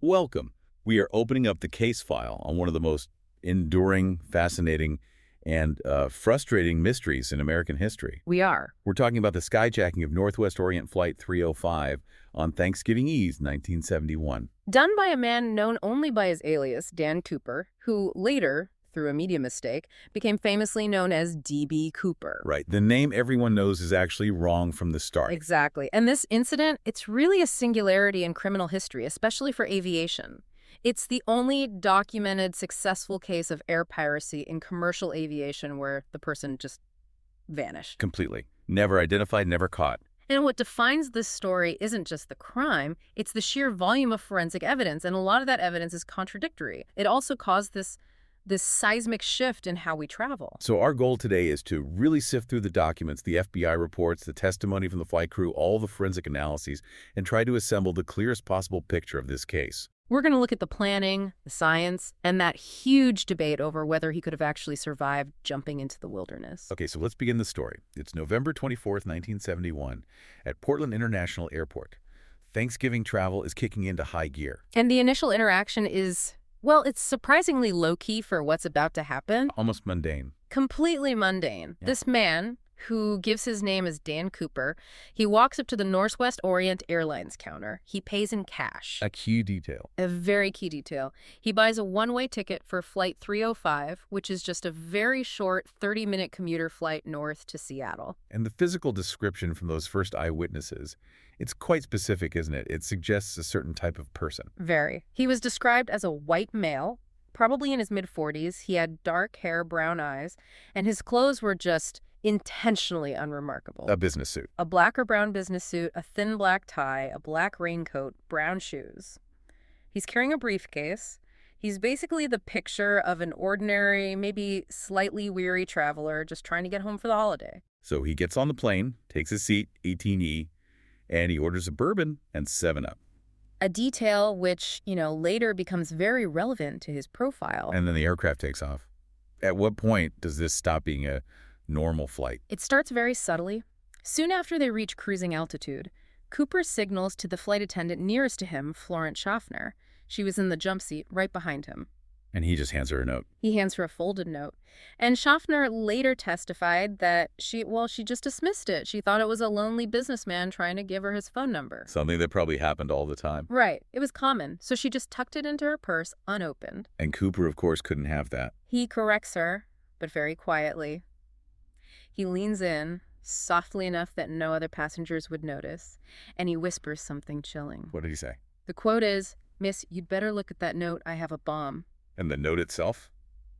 Welcome. We are opening up the case file on one of the most enduring, fascinating, and frustrating mysteries in American history. We are. We're talking about the skyjacking of Northwest Orient Flight 305 on Thanksgiving Eve, 1971. Done by a man known only by his alias, Dan Cooper, who later, through a media mistake, became famously known as D.B. Cooper. Right. The name everyone knows is actually wrong from the start. Exactly. And this incident, it's really a singularity in criminal history, especially for aviation. It's the only documented successful case of air piracy in commercial aviation where the person just vanished. Completely. Never identified, never caught. And what defines this story isn't just the crime, it's the sheer volume of forensic evidence, and a lot of that evidence is contradictory. It also caused this seismic shift in how we travel. So our goal today is to really sift through the documents, the FBI reports, the testimony from the flight crew, all the forensic analyses, and try to assemble the clearest possible picture of this case. We're going to look at the planning, the science, and that huge debate over whether he could have actually survived jumping into the wilderness. Okay, so let's begin the story. It's November 24th, 1971, at Portland International Airport. Thanksgiving travel is kicking into high gear. And the initial interaction is, well, it's surprisingly low-key for what's about to happen. Almost mundane. Completely mundane. Yeah. This man, who gives his name as Dan Cooper, he walks up to the Northwest Orient Airlines counter. He pays in cash. A key detail. A very key detail. He buys a one-way ticket for Flight 305, which is just a very short 30-minute commuter flight north to Seattle. And the physical description from those first eyewitnesses, it's quite specific, isn't it? It suggests a certain type of person. Very. He was described as a white male, probably in his mid-40s. He had dark hair, brown eyes, and his clothes were just intentionally unremarkable. A business suit. A black or brown business suit, a thin black tie, a black raincoat, brown shoes. He's carrying a briefcase. He's basically the picture of an ordinary, maybe slightly weary traveler just trying to get home for the holiday. So he gets on the plane, takes his seat, 18E, and he orders a bourbon and 7-Up. A detail which, later becomes very relevant to his profile. And then the aircraft takes off. At what point does this stop being a normal flight? It starts very subtly. Soon after they reach cruising altitude, Cooper signals to the flight attendant nearest to him, Florence Schaffner. She was in the jump seat right behind him. And he just hands her a note. He hands her a folded note. And Schaffner later testified that she just dismissed it. She thought it was a lonely businessman trying to give her his phone number. Something that probably happened all the time. Right. It was common. So she just tucked it into her purse, unopened. And Cooper, of course, couldn't have that. He corrects her, but very quietly. He leans in, softly enough that no other passengers would notice, and he whispers something chilling. What did he say? The quote is, "Miss, you'd better look at that note. I have a bomb." And the note itself?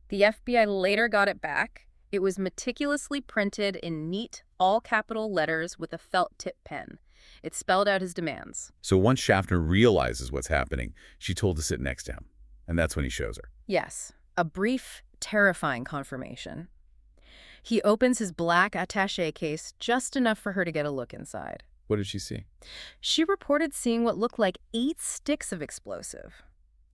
The FBI later got it back. It was meticulously printed in neat, all-capital letters with a felt tip pen. It spelled out his demands. So once Schaffner realizes what's happening, she told to sit next to him. And that's when he shows her. Yes, a brief, terrifying confirmation. He opens his black attaché case just enough for her to get a look inside. What did she see? She reported seeing what looked like 8 sticks of explosive.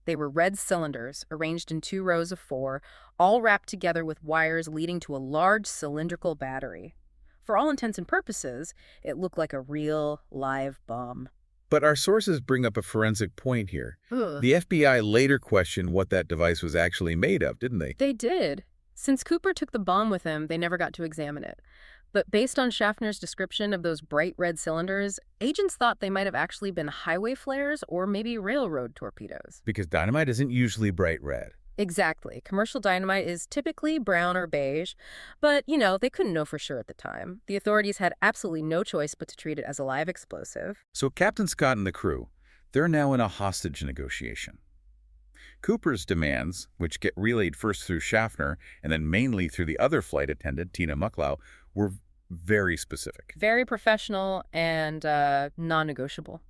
They were red cylinders, arranged in 2 rows of 4, all wrapped together with wires leading to a large cylindrical battery. For all intents and purposes, it looked like a real, live bomb. But our sources bring up a forensic point here. Ugh. The FBI later questioned what that device was actually made of, didn't they? They did. Since Cooper took the bomb with him, they never got to examine it. But based on Schaffner's description of those bright red cylinders, agents thought they might have actually been highway flares or maybe railroad torpedoes. Because dynamite isn't usually bright red. Exactly. Commercial dynamite is typically brown or beige, but, they couldn't know for sure at the time. The authorities had absolutely no choice but to treat it as a live explosive. So Captain Scott and the crew, they're now in a hostage negotiation. Cooper's demands, which get relayed first through Schaffner and then mainly through the other flight attendant, Tina Mucklow, were very specific. Very professional and non-negotiable.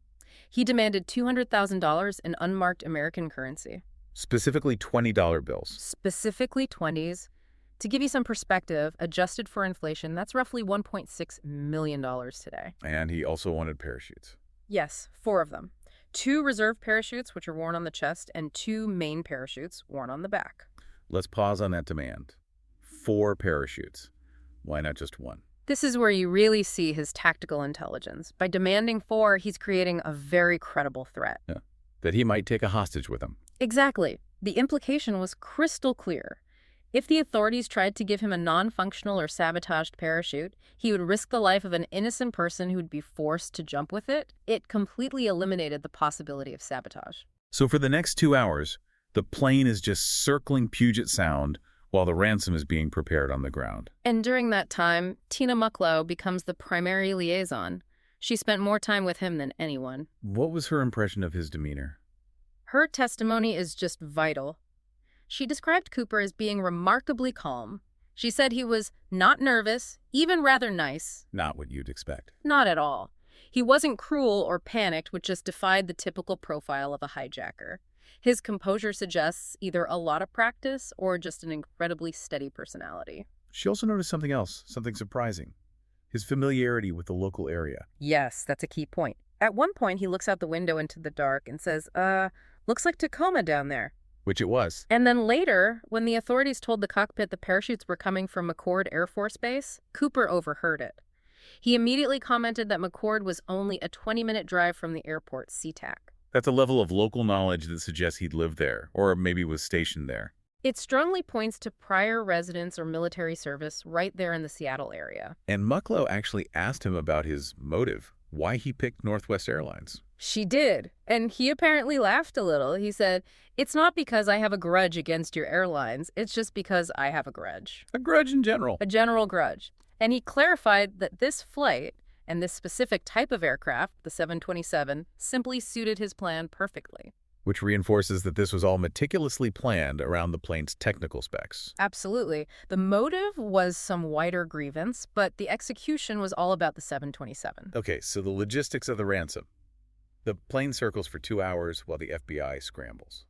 He demanded $200,000 in unmarked American currency. Specifically $20 bills. Specifically 20s. To give you some perspective, adjusted for inflation, that's roughly $1.6 million today. And he also wanted parachutes. Yes, 4 of them. 2 reserve parachutes, which are worn on the chest, and 2 main parachutes worn on the back. Let's pause on that demand. 4 parachutes. Why not just 1? This is where you really see his tactical intelligence. By demanding 4, he's creating a very credible threat. Yeah. that he might take a hostage with him. Exactly. The implication was crystal clear. If the authorities tried to give him a non-functional or sabotaged parachute, he would risk the life of an innocent person who would be forced to jump with it. It completely eliminated the possibility of sabotage. So for the next 2 hours, the plane is just circling Puget Sound while the ransom is being prepared on the ground. And during that time, Tina Mucklow becomes the primary liaison. She spent more time with him than anyone. What was her impression of his demeanor? Her testimony is just vital. She described Cooper as being remarkably calm. She said he was not nervous, even rather nice. Not what you'd expect. Not at all. He wasn't cruel or panicked, which just defied the typical profile of a hijacker. His composure suggests either a lot of practice or just an incredibly steady personality. She also noticed something else, something surprising. His familiarity with the local area. Yes, that's a key point. At one point, he looks out the window into the dark and says, looks like Tacoma down there. Which it was. And then later, when the authorities told the cockpit the parachutes were coming from McChord Air Force Base, Cooper overheard it. He immediately commented that McChord was only a 20-minute drive from the airport, SeaTac. That's a level of local knowledge that suggests he'd lived there, or maybe was stationed there. It strongly points to prior residence or military service right there in the Seattle area. And Mucklow actually asked him about his motive, why he picked Northwest Airlines. She did, and he apparently laughed a little. He said, "It's not because I have a grudge against your airlines, it's just because I have a grudge." A grudge in general. A general grudge. And he clarified that this flight and this specific type of aircraft, the 727, simply suited his plan perfectly. Which reinforces that this was all meticulously planned around the plane's technical specs. Absolutely. The motive was some wider grievance, but the execution was all about the 727. Okay, so the logistics of the ransom. The plane circles for 2 hours while the FBI scrambles.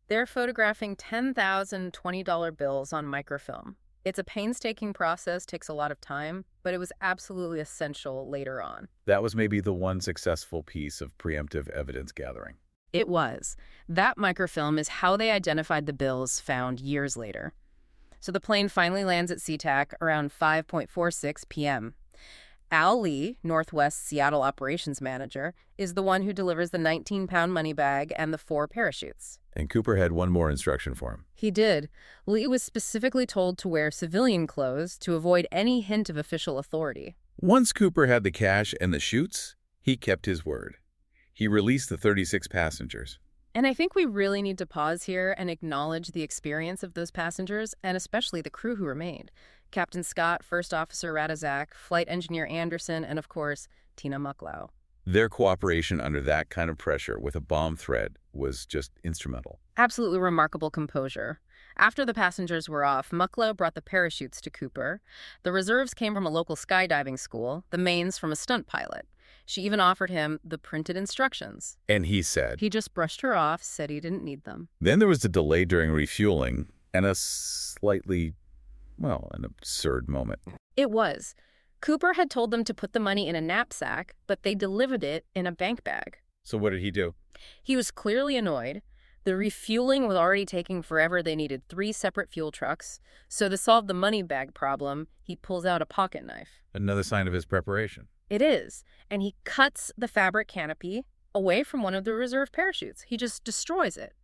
They're photographing 10,000 $20 bills on microfilm. It's a painstaking process, takes a lot of time, but it was absolutely essential later on. That was maybe the one successful piece of preemptive evidence gathering. It was. That microfilm is how they identified the bills found years later. So the plane finally lands at SeaTac around 5:46 p.m. Al Lee, Northwest Seattle operations manager, is the one who delivers the 19-pound money bag and the 4 parachutes. And Cooper had one more instruction for him. He did. Lee was specifically told to wear civilian clothes to avoid any hint of official authority. Once Cooper had the cash and the chutes, he kept his word. He released the 36 passengers. And I think we really need to pause here and acknowledge the experience of those passengers, and especially the crew who remained. Captain Scott, First Officer Radazak, Flight Engineer Anderson, and of course, Tina Mucklow. Their cooperation under that kind of pressure with a bomb threat was just instrumental. Absolutely remarkable composure. After the passengers were off, Mucklow brought the parachutes to Cooper. The reserves came from a local skydiving school, the mains from a stunt pilot. She even offered him the printed instructions. And he said... He just brushed her off, said he didn't need them. Then there was a delay during refueling and a slightly, an absurd moment. It was. Cooper had told them to put the money in a knapsack, but they delivered it in a bank bag. So what did he do? He was clearly annoyed. The refueling was already taking forever. They needed 3 separate fuel trucks. So to solve the money bag problem, he pulls out a pocket knife. Another sign of his preparation. It is. And he cuts the fabric canopy away from one of the reserve parachutes. He just destroys it.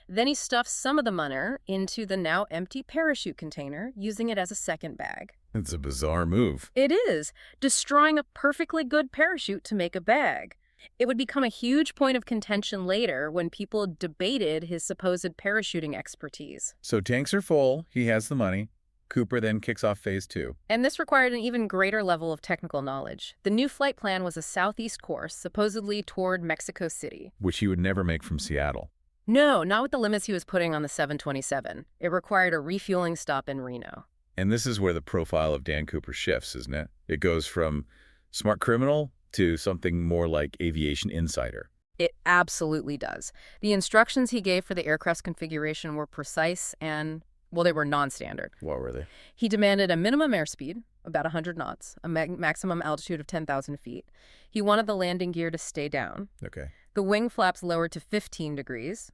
Then he stuffs some of the money into the now empty parachute container, using it as a second bag. It's a bizarre move. It is. Destroying a perfectly good parachute to make a bag. It would become a huge point of contention later when people debated his supposed parachuting expertise. So tanks are full. He has the money. Cooper then kicks off phase 2. And this required an even greater level of technical knowledge. The new flight plan was a southeast course, supposedly toward Mexico City. Which he would never make from Seattle. No, not with the limits he was putting on the 727. It required a refueling stop in Reno. And this is where the profile of Dan Cooper shifts, isn't it? It goes from smart criminal to something more like aviation insider. It absolutely does. The instructions he gave for the aircraft's configuration were precise and, they were non-standard. What were they? He demanded a minimum airspeed, about 100 knots, a maximum altitude of 10,000 feet. He wanted the landing gear to stay down. Okay. The wing flaps lowered to 15 degrees.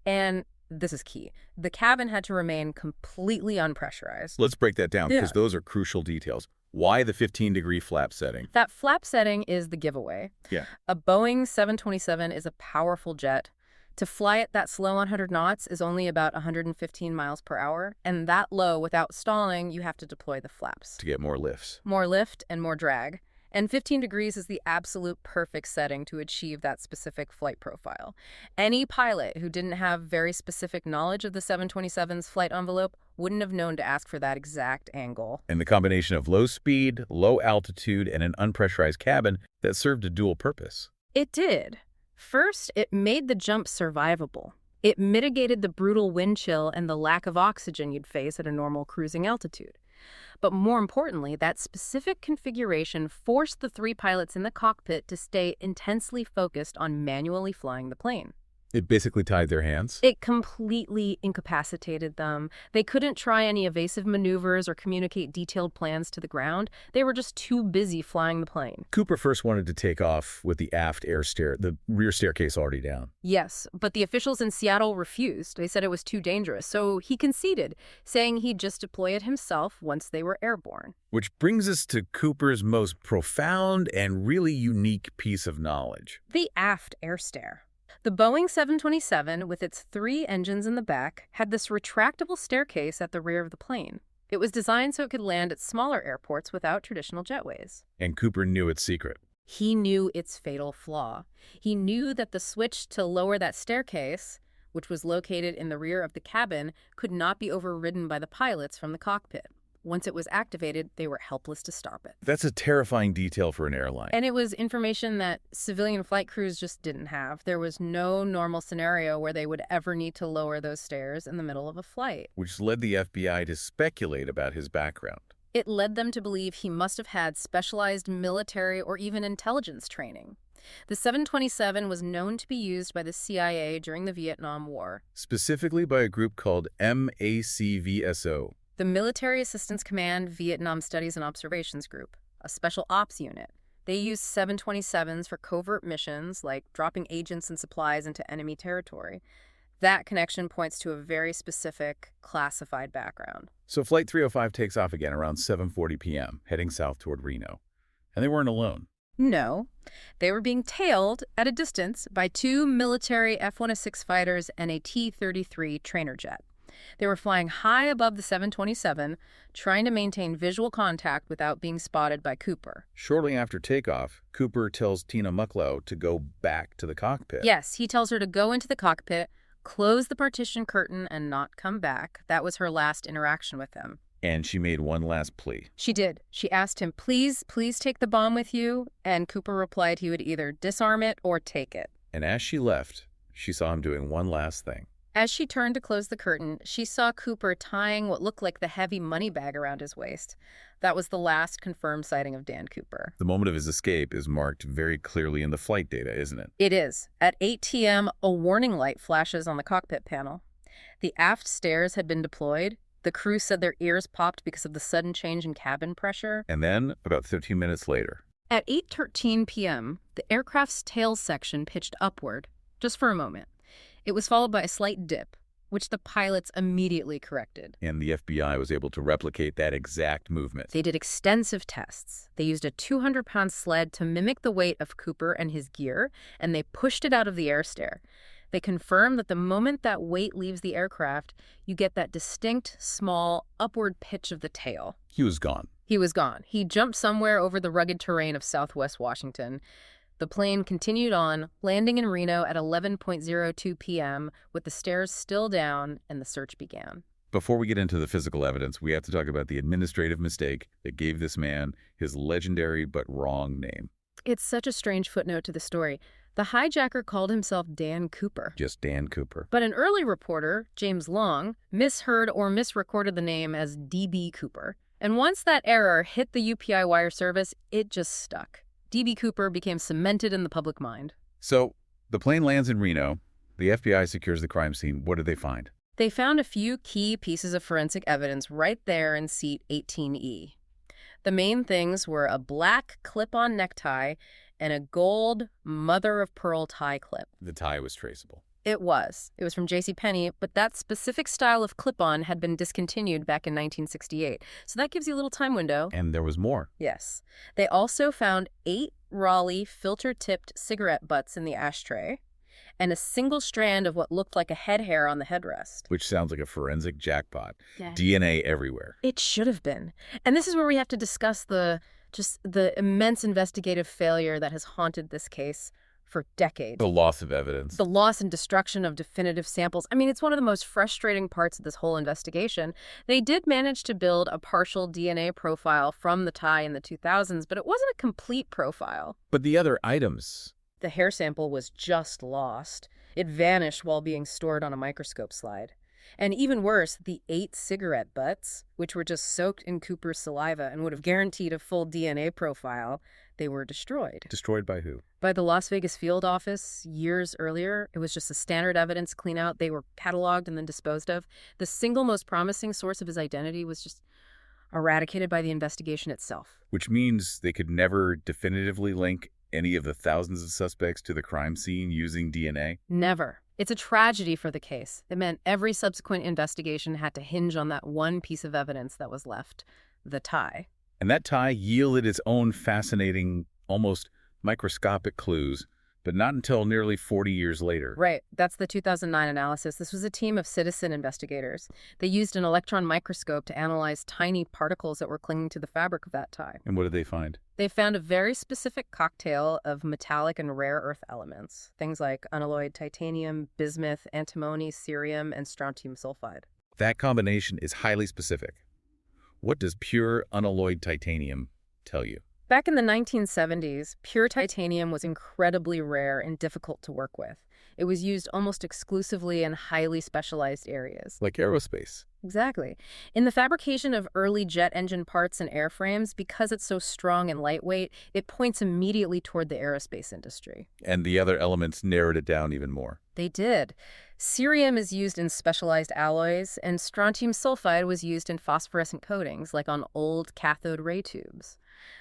And this is key. The cabin had to remain completely unpressurized. Let's break that down, because those are crucial details. Why the 15-degree flap setting? That flap setting is the giveaway. Yeah. A Boeing 727 is a powerful jet. To fly at that slow 100 knots is only about 115 miles per hour, and that low without stalling, you have to deploy the flaps. To get more lifts. More lift and more drag. And 15 degrees is the absolute perfect setting to achieve that specific flight profile. Any pilot who didn't have very specific knowledge of the 727's flight envelope wouldn't have known to ask for that exact angle. And the combination of low speed, low altitude, and an unpressurized cabin that served a dual purpose. It did. First, it made the jump survivable. It mitigated the brutal wind chill and the lack of oxygen you'd face at a normal cruising altitude. But more importantly, that specific configuration forced the 3 pilots in the cockpit to stay intensely focused on manually flying the plane. It basically tied their hands. It completely incapacitated them. They couldn't try any evasive maneuvers or communicate detailed plans to the ground. They were just too busy flying the plane. Cooper first wanted to take off with the aft air stair, the rear staircase already down. Yes, but the officials in Seattle refused. They said it was too dangerous, so he conceded, saying he'd just deploy it himself once they were airborne. Which brings us to Cooper's most profound and really unique piece of knowledge. The aft air stair. The Boeing 727, with its 3 engines in the back, had this retractable staircase at the rear of the plane. It was designed so it could land at smaller airports without traditional jetways. And Cooper knew its secret. He knew its fatal flaw. He knew that the switch to lower that staircase, which was located in the rear of the cabin, could not be overridden by the pilots from the cockpit. Once it was activated, they were helpless to stop it. That's a terrifying detail for an airline. And it was information that civilian flight crews just didn't have. There was no normal scenario where they would ever need to lower those stairs in the middle of a flight. Which led the FBI to speculate about his background. It led them to believe he must have had specialized military or even intelligence training. The 727 was known to be used by the CIA during the Vietnam War. Specifically by a group called MACVSO. The Military Assistance Command Vietnam Studies and Observations Group, a special ops unit. They used 727s for covert missions like dropping agents and supplies into enemy territory. That connection points to a very specific, classified background. So Flight 305 takes off again around 7:40 p.m., heading south toward Reno. And they weren't alone. No. They were being tailed at a distance by 2 military F-106 fighters and a T-33 trainer jet. They were flying high above the 727, trying to maintain visual contact without being spotted by Cooper. Shortly after takeoff, Cooper tells Tina Mucklow to go back to the cockpit. Yes, he tells her to go into the cockpit, close the partition curtain, and not come back. That was her last interaction with him. And she made one last plea. She did. She asked him, please take the bomb with you, and Cooper replied he would either disarm it or take it. And as she left, she saw him doing one last thing. As she turned to close the curtain, she saw Cooper tying what looked like the heavy money bag around his waist. That was the last confirmed sighting of Dan Cooper. The moment of his escape is marked very clearly in the flight data, isn't it? It is. At 8 p.m., a warning light flashes on the cockpit panel. The aft stairs had been deployed. The crew said their ears popped because of the sudden change in cabin pressure. And then, about 15 minutes later. At 8:13 p.m., the aircraft's tail section pitched upward, just for a moment. It was followed by a slight dip, which the pilots immediately corrected. And the FBI was able to replicate that exact movement. They did extensive tests. They used a 200-pound sled to mimic the weight of Cooper and his gear, and they pushed it out of the air stair. They confirmed that the moment that weight leaves the aircraft, you get that distinct, small, upward pitch of the tail. He was gone. He was gone. He jumped somewhere over the rugged terrain of southwest Washington. The plane continued on, landing in Reno at 11:02 p.m. with the stairs still down, and the search began. Before we get into the physical evidence, we have to talk about the administrative mistake that gave this man his legendary but wrong name. It's such a strange footnote to the story. The hijacker called himself Dan Cooper. Just Dan Cooper. But an early reporter, James Long, misheard or misrecorded the name as D.B. Cooper. And once that error hit the UPI wire service, it just stuck. D.B. Cooper became cemented in the public mind. So, the plane lands in Reno. The FBI secures the crime scene. What did they find? They found a few key pieces of forensic evidence right there in seat 18E. The main things were a black clip-on necktie and a gold mother-of-pearl tie clip. The tie was traceable. It was. It was from JCPenney, but that specific style of clip-on had been discontinued back in 1968. So that gives you a little time window. And there was more. Yes. They also found 8 Raleigh filter-tipped cigarette butts in the ashtray. and a single strand of what looked like a head hair on the headrest. Which sounds like a forensic jackpot. Yeah. DNA everywhere. It should have been. And this is where we have to discuss the immense investigative failure that has haunted this case for decades. The loss of evidence. The loss and destruction of definitive samples. I mean, it's one of the most frustrating parts of this whole investigation. They did manage to build a partial DNA profile from the tie in the 2000s, but it wasn't a complete profile. But the other items... The hair sample was just lost. It vanished while being stored on a microscope slide. And even worse, the 8 cigarette butts, which were just soaked in Cooper's saliva and would have guaranteed a full DNA profile, they were destroyed. Destroyed by who? By the Las Vegas field office years earlier. It was just a standard evidence cleanout. They were cataloged and then disposed of. The single most promising source of his identity was just eradicated by the investigation itself. Which means they could never definitively link any of the thousands of suspects to the crime scene using DNA? Never. It's a tragedy for the case. It meant every subsequent investigation had to hinge on that one piece of evidence that was left, the tie. And that tie yielded its own fascinating, almost microscopic clues, but not until nearly 40 years later. Right. That's the 2009 analysis. This was a team of citizen investigators. They used an electron microscope to analyze tiny particles that were clinging to the fabric of that tie. And what did they find? They found a very specific cocktail of metallic and rare earth elements, things like unalloyed titanium, bismuth, antimony, cerium, and strontium sulfide. That combination is highly specific. What does pure unalloyed titanium tell you? Back in the 1970s, pure titanium was incredibly rare and difficult to work with. It was used almost exclusively in highly specialized areas. Like aerospace. Exactly. In the fabrication of early jet engine parts and airframes, because it's so strong and lightweight, it points immediately toward the aerospace industry. And the other elements narrowed it down even more. They did. Cerium is used in specialized alloys, and strontium sulfide was used in phosphorescent coatings, like on old cathode ray tubes.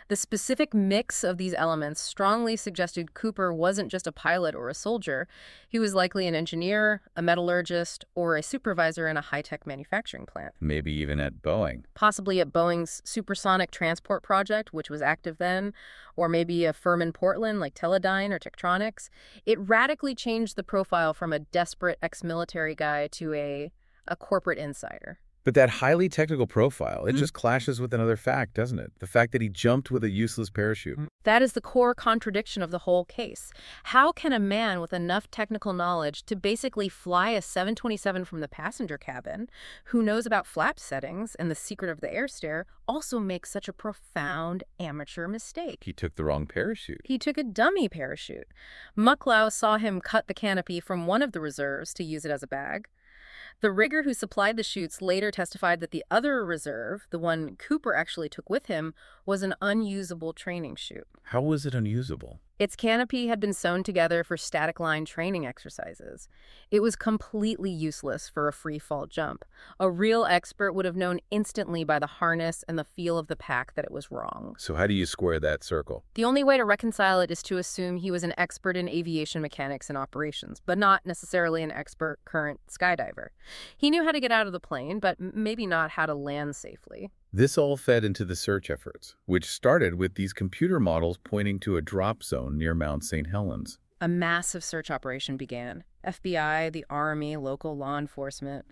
The specific mix of these elements strongly suggested Cooper wasn't just a pilot or a soldier. He was likely an engineer, a metallurgist, or a supervisor in a high-tech manufacturing plant. Maybe even at Boeing. Possibly at Boeing's supersonic transport project, which was active then, or maybe a firm in Portland like Teledyne or Tektronix. It radically changed the profile from a desperate ex-military guy to a corporate insider. But that highly technical profile, it just clashes with another fact, doesn't it? The fact that he jumped with a useless parachute. That is the core contradiction of the whole case. How can a man with enough technical knowledge to basically fly a 727 from the passenger cabin, who knows about flap settings and the secret of the air stair, also make such a profound amateur mistake? He took the wrong parachute. He took a dummy parachute. Mucklow saw him cut the canopy from one of the reserves to use it as a bag. The rigger who supplied the chutes later testified that the other reserve, the one Cooper actually took with him, was an unusable training chute. How was it unusable? Its canopy had been sewn together for static line training exercises. It was completely useless for a free fall jump. A real expert would have known instantly by the harness and the feel of the pack that it was wrong. So how do you square that circle? The only way to reconcile it is to assume he was an expert in aviation mechanics and operations, but not necessarily an expert current skydiver. He knew how to get out of the plane, but maybe not how to land safely. This all fed into the search efforts, which started with these computer models pointing to a drop zone near Mount St. Helens. A massive search operation began. FBI, the Army, local law enforcement.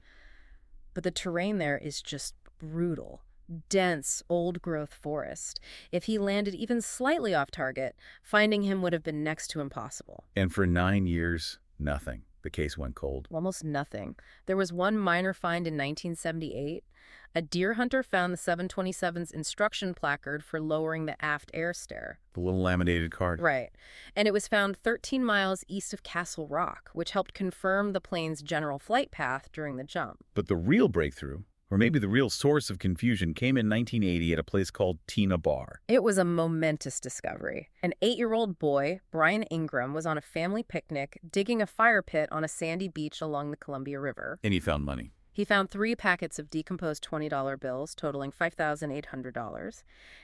But the terrain there is just brutal. Dense, old-growth forest. If he landed even slightly off target, finding him would have been next to impossible. And for 9 years, nothing. The case went cold. Almost nothing. There was one minor find in 1978. A deer hunter found the 727's instruction placard for lowering the aft air stair. The little laminated card. Right. And it was found 13 miles east of Castle Rock, which helped confirm the plane's general flight path during the jump. But the real breakthrough, or maybe the real source of confusion, came in 1980 at a place called Tina Bar. It was a momentous discovery. An 8-year-old boy, Brian Ingram, was on a family picnic digging a fire pit on a sandy beach along the Columbia River. And he found money. He found 3 packets of decomposed $20 bills totaling $5,800.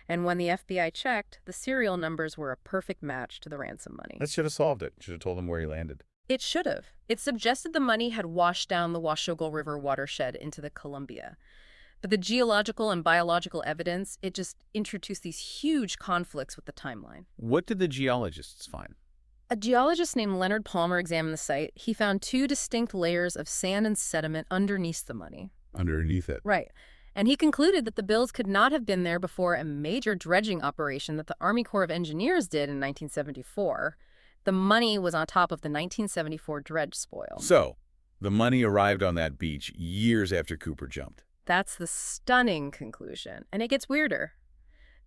And when the FBI checked, the serial numbers were a perfect match to the ransom money. That should have solved it. Should have told him where he landed. It should have. It suggested the money had washed down the Washougal River watershed into the Columbia. But the geological and biological evidence, it just introduced these huge conflicts with the timeline. What did the geologists find? A geologist named Leonard Palmer examined the site. He found two distinct layers of sand and sediment underneath the money. Underneath it. Right. And he concluded that the bills could not have been there before a major dredging operation that the Army Corps of Engineers did in 1974. The money was on top of the 1974 dredge spoil. So, the money arrived on that beach years after Cooper jumped. That's the stunning conclusion. And it gets weirder.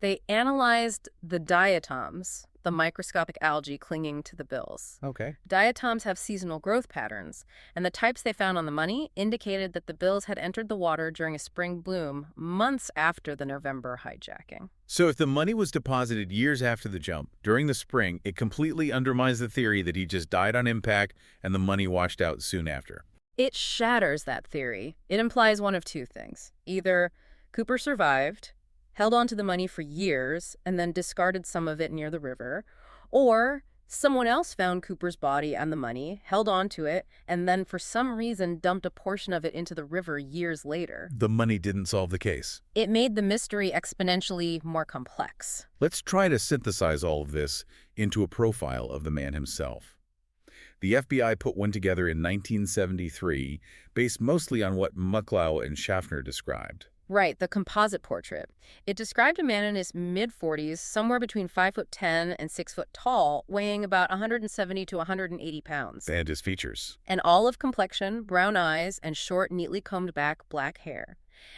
They analyzed the diatoms, the microscopic algae clinging to the bills. Okay. Diatoms have seasonal growth patterns, and the types they found on the money indicated that the bills had entered the water during a spring bloom months after the November hijacking. So if the money was deposited years after the jump, during the spring, it completely undermines the theory that he just died on impact and the money washed out soon after. It shatters that theory. It implies one of two things. Either Cooper survived, held on to the money for years, and then discarded some of it near the river, or someone else found Cooper's body and the money, held on to it, and then for some reason dumped a portion of it into the river years later. The money didn't solve the case. It made the mystery exponentially more complex. Let's try to synthesize all of this into a profile of the man himself. The FBI put one together in 1973, based mostly on what Mucklow and Schaffner described. Right, the composite portrait. It described a man in his mid-40s, somewhere between 5'10" and 6 foot tall, weighing about 170 to 180 pounds. And his features. An olive complexion, brown eyes, and short, neatly combed back black hair.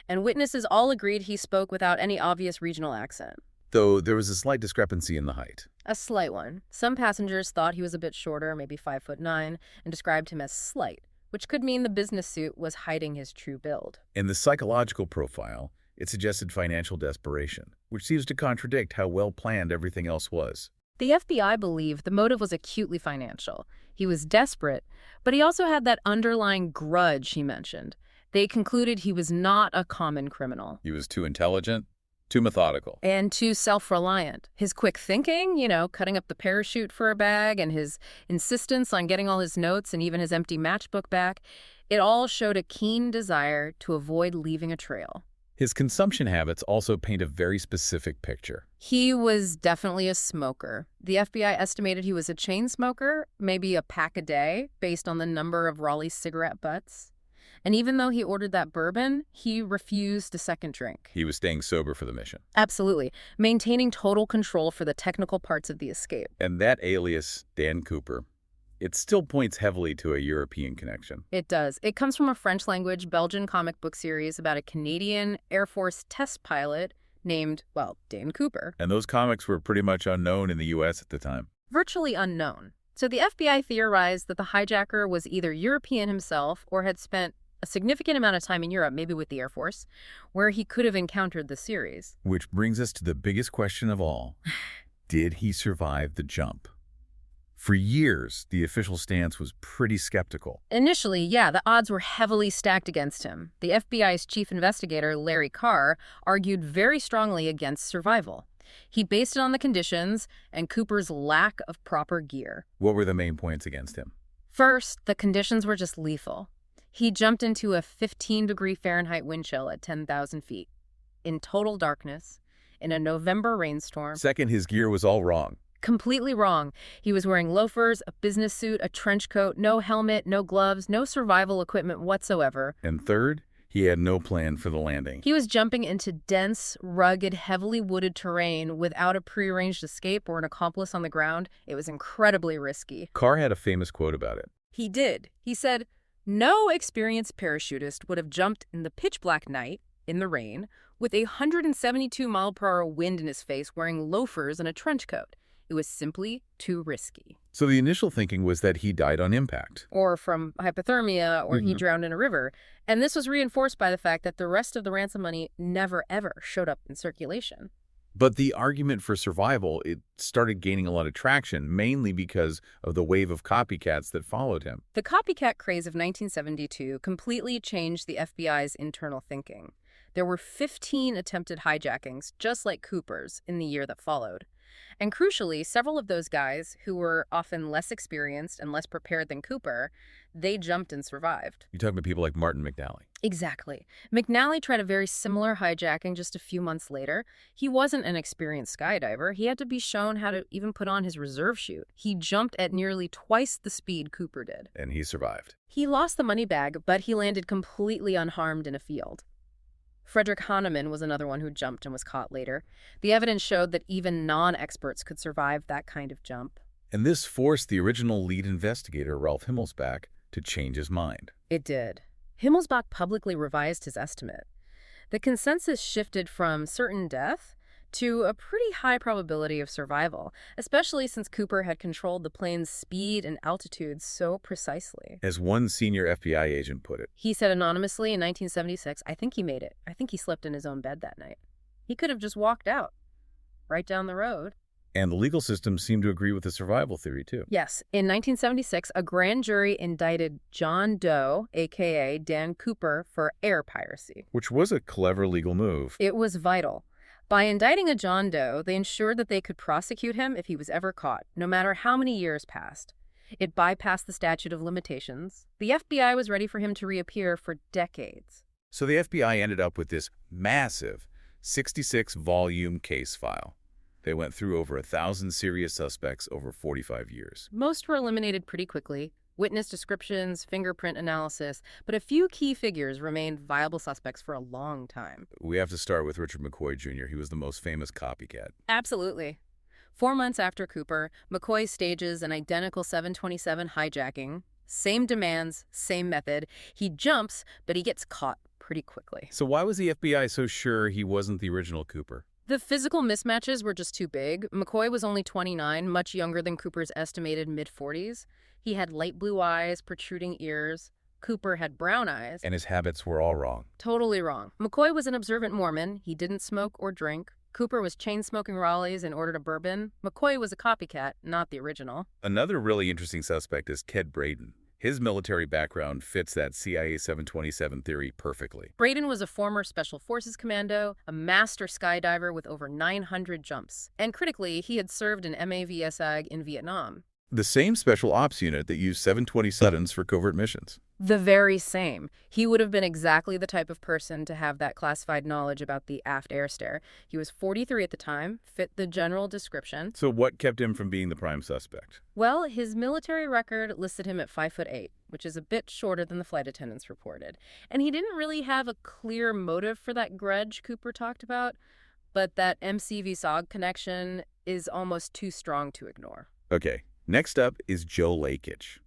And witnesses all agreed he spoke without any obvious regional accent. Though there was a slight discrepancy in the height. A slight one. Some passengers thought he was a bit shorter, maybe 5'9", and described him as slight, which could mean the business suit was hiding his true build. In the psychological profile, it suggested financial desperation, which seems to contradict how well-planned everything else was. The FBI believed the motive was acutely financial. He was desperate, but he also had that underlying grudge he mentioned. They concluded he was not a common criminal. He was too intelligent, too methodical. And too self-reliant. His quick thinking, cutting up the parachute for a bag, and his insistence on getting all his notes and even his empty matchbook back, it all showed a keen desire to avoid leaving a trail. His consumption habits also paint a very specific picture. He was definitely a smoker. The FBI estimated he was a chain smoker, maybe a pack a day, based on the number of Raleigh cigarette butts. And even though he ordered that bourbon, he refused a second drink. He was staying sober for the mission. Absolutely. Maintaining total control for the technical parts of the escape. And that alias, Dan Cooper, it still points heavily to a European connection. It does. It comes from a French-language Belgian comic book series about a Canadian Air Force test pilot named, Dan Cooper. And those comics were pretty much unknown in the U.S. at the time. Virtually unknown. So the FBI theorized that the hijacker was either European himself or had spent a significant amount of time in Europe, maybe with the Air Force, where he could have encountered the series. Which brings us to the biggest question of all. Did he survive the jump? For years, the official stance was pretty skeptical. Initially, the odds were heavily stacked against him. The FBI's chief investigator, Larry Carr, argued very strongly against survival. He based it on the conditions and Cooper's lack of proper gear. What were the main points against him? First, the conditions were just lethal. He jumped into a 15-degree Fahrenheit wind chill at 10,000 feet, in total darkness, in a November rainstorm. Second, his gear was all wrong. Completely wrong. He was wearing loafers, a business suit, a trench coat, no helmet, no gloves, no survival equipment whatsoever. And third, he had no plan for the landing. He was jumping into dense, rugged, heavily wooded terrain without a prearranged escape or an accomplice on the ground. It was incredibly risky. Carr had a famous quote about it. He did. He said, "No experienced parachutist would have jumped in the pitch-black night, in the rain, with a 172-mile-per-hour wind in his face wearing loafers and a trench coat. It was simply too risky." So the initial thinking was that he died on impact. Or from hypothermia, or he drowned in a river. And this was reinforced by the fact that the rest of the ransom money never, ever showed up in circulation. But the argument for survival, it started gaining a lot of traction, mainly because of the wave of copycats that followed him. The copycat craze of 1972 completely changed the FBI's internal thinking. There were 15 attempted hijackings, just like Cooper's, in the year that followed. And crucially, several of those guys, who were often less experienced and less prepared than Cooper, they jumped and survived. You're talking about people like Martin McNally. Exactly. McNally tried a very similar hijacking just a few months later. He wasn't an experienced skydiver. He had to be shown how to even put on his reserve chute. He jumped at nearly twice the speed Cooper did. And he survived. He lost the money bag, but he landed completely unharmed in a field. Frederick Hahnemann was another one who jumped and was caught later. The evidence showed that even non-experts could survive that kind of jump. And this forced the original lead investigator, Ralph Himmelsbach, to change his mind. It did. Himmelsbach publicly revised his estimate. The consensus shifted from certain death to a pretty high probability of survival, especially since Cooper had controlled the plane's speed and altitude so precisely. As one senior FBI agent put it, He said anonymously in 1976, "I think he made it. I think he slept in his own bed that night. He could have just walked out, right down the road." and the legal system seemed to agree with the survival theory, too. Yes, in 1976, a grand jury indicted John Doe, a.k.a. Dan Cooper, for air piracy. Which was a clever legal move. It was vital. By indicting a John Doe, they ensured that they could prosecute him if he was ever caught, no matter how many years passed. It bypassed the statute of limitations. The FBI was ready for him to reappear for decades. So the FBI ended up with this massive 66-volume case file. They went through over 1,000 serious suspects over 45 years. Most were eliminated pretty quickly. Witness descriptions, fingerprint analysis, but a few key figures remained viable suspects for a long time. We have to start with Richard McCoy Jr. He was the most famous copycat. Absolutely. 4 months after Cooper, McCoy stages an identical 727 hijacking. Same demands, same method. He jumps, but he gets caught pretty quickly. So why was the FBI so sure he wasn't the original Cooper? The physical mismatches were just too big. McCoy was only 29, much younger than Cooper's estimated mid-40s. He had light blue eyes, protruding ears. Cooper had brown eyes. And his habits were all wrong. Totally wrong. McCoy was an observant Mormon. He didn't smoke or drink. Cooper was chain-smoking Raleighs and ordered a bourbon. McCoy was a copycat, not the original. Another really interesting suspect is Ked Braden. His military background fits that CIA 727 theory perfectly. Braden was a former Special Forces commando, a master skydiver with over 900 jumps. And critically, he had served in MAVSAG in Vietnam. The same special ops unit that used 727s for covert missions. The very same. He would have been exactly the type of person to have that classified knowledge about the aft air stair. He was 43 at the time, fit the general description. So what kept him from being the prime suspect? Well, his military record listed him at 5'8", which is a bit shorter than the flight attendants reported. And he didn't really have a clear motive for that grudge Cooper talked about, but that MCV-SOG connection is almost too strong to ignore. Okay, next up is Joe Lakich.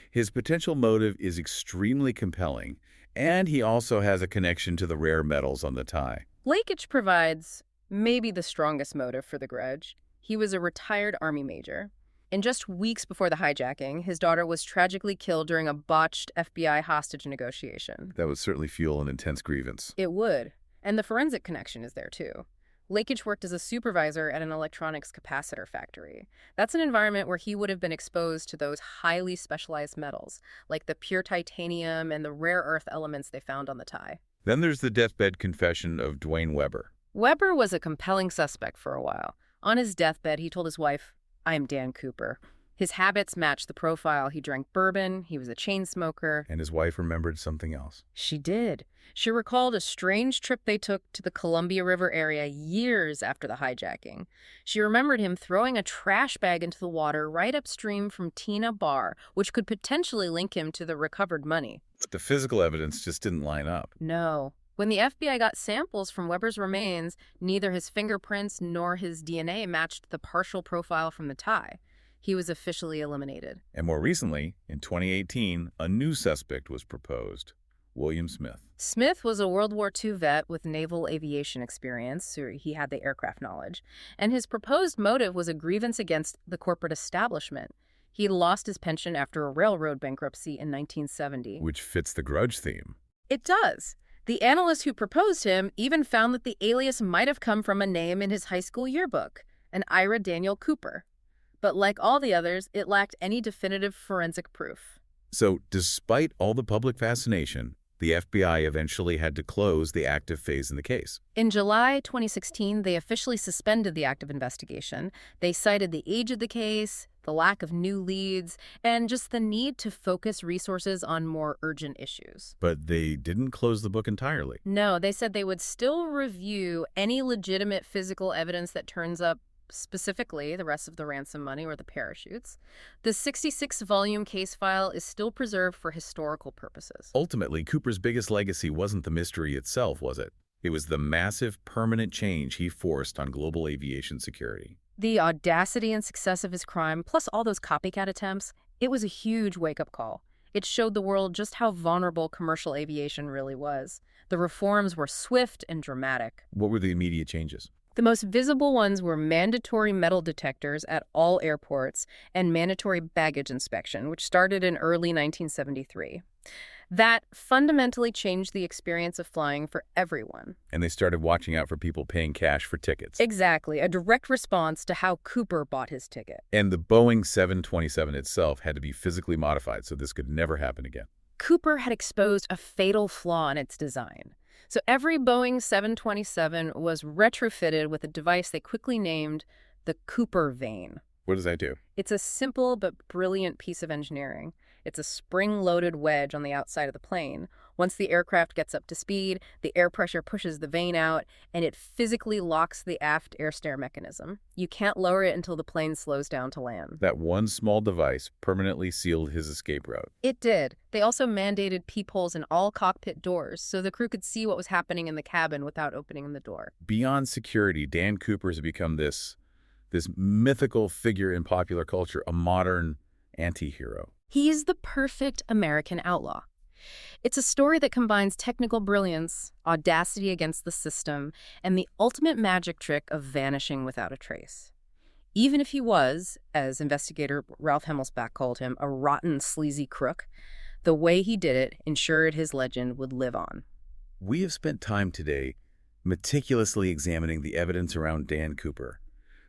His potential motive is extremely compelling, and he also has a connection to the rare metals on the tie. Lakich provides maybe the strongest motive for the grudge. He was a retired Army major. And just weeks before the hijacking, his daughter was tragically killed during a botched FBI hostage negotiation. That would certainly fuel an intense grievance. It would. And the forensic connection is there, too. Lakich worked as a supervisor at an electronics capacitor factory. That's an environment where he would have been exposed to those highly specialized metals, like the pure titanium and the rare earth elements they found on the tie. Then there's the deathbed confession of Dwayne Weber. Weber was a compelling suspect for a while. On his deathbed, he told his wife, "I am Dan Cooper." His habits matched the profile. He drank bourbon, he was a chain smoker. And his wife remembered something else. She did. She recalled a strange trip they took to the Columbia River area years after the hijacking. She remembered him throwing a trash bag into the water right upstream from Tina Bar, which could potentially link him to the recovered money. But the physical evidence just didn't line up. No. When the FBI got samples from Weber's remains, neither his fingerprints nor his DNA matched the partial profile from the tie. He was officially eliminated. And more recently, in 2018, a new suspect was proposed, William Smith. Smith was a World War II vet with naval aviation experience, so he had the aircraft knowledge. And his proposed motive was a grievance against the corporate establishment. He lost his pension after a railroad bankruptcy in 1970. Which fits the grudge theme. It does. The analyst who proposed him even found that the alias might have come from a name in his high school yearbook, an Ira Daniel Cooper. But like all the others, it lacked any definitive forensic proof. So, despite all the public fascination, The FBI eventually had to close the active phase in the case. In July 2016, they officially suspended the active investigation. They cited the age of the case, the lack of new leads, and just the need to focus resources on more urgent issues. But they didn't close the book entirely. No, they said they would still review any legitimate physical evidence that turns up, specifically the rest of the ransom money or the parachutes. The 66-volume case file is still preserved for historical purposes. Ultimately, Cooper's biggest legacy wasn't the mystery itself, was it? It was the massive, permanent change he forced on global aviation security. The audacity and success of his crime, plus all those copycat attempts, it was a huge wake-up call. It showed the world just how vulnerable commercial aviation really was. The reforms were swift and dramatic. What were the immediate changes? The most visible ones were mandatory metal detectors at all airports and mandatory baggage inspection, which started in early 1973. That fundamentally changed the experience of flying for everyone. And they started watching out for people paying cash for tickets. Exactly, a direct response to how Cooper bought his ticket. And the Boeing 727 itself had to be physically modified so this could never happen again. Cooper had exposed a fatal flaw in its design. So every Boeing 727 was retrofitted with a device they quickly named the Cooper vane. What does that do? It's a simple but brilliant piece of engineering. It's a spring-loaded wedge on the outside of the plane. Once the aircraft gets up to speed, the air pressure pushes the vane out, and it physically locks the aft air stair mechanism. You can't lower it until the plane slows down to land. That one small device permanently sealed his escape route. It did. They also mandated peepholes in all cockpit doors so the crew could see what was happening in the cabin without opening the door. Beyond security, Dan Cooper has become this mythical figure in popular culture, a modern anti-hero. He's the perfect American outlaw. It's a story that combines technical brilliance, audacity against the system, and the ultimate magic trick of vanishing without a trace. Even if he was, as investigator Ralph Hemmelsbach called him, a rotten, sleazy crook, the way he did it ensured his legend would live on. We have spent time today meticulously examining the evidence around Dan Cooper,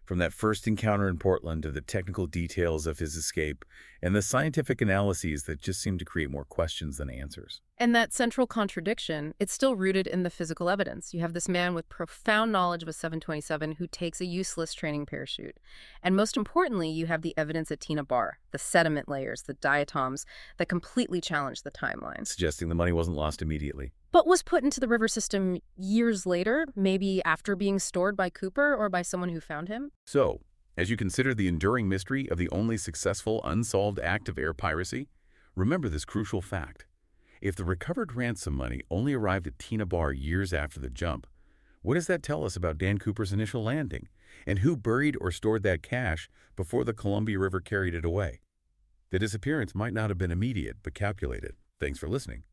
from that first encounter in Portland to the technical details of his escape and the scientific analyses that just seem to create more questions than answers. And that central contradiction, it's still rooted in the physical evidence. You have this man with profound knowledge of a 727 who takes a useless training parachute. And most importantly, you have the evidence at Tina Bar, the sediment layers, the diatoms that completely challenge the timeline. Suggesting the money wasn't lost immediately. But was put into the river system years later, maybe after being stored by Cooper or by someone who found him? So, as you consider the enduring mystery of the only successful unsolved act of air piracy, remember this crucial fact. If the recovered ransom money only arrived at Tina Bar years after the jump, what does that tell us about Dan Cooper's initial landing? And who buried or stored that cash before the Columbia River carried it away? The disappearance might not have been immediate, but calculated. Thanks for listening.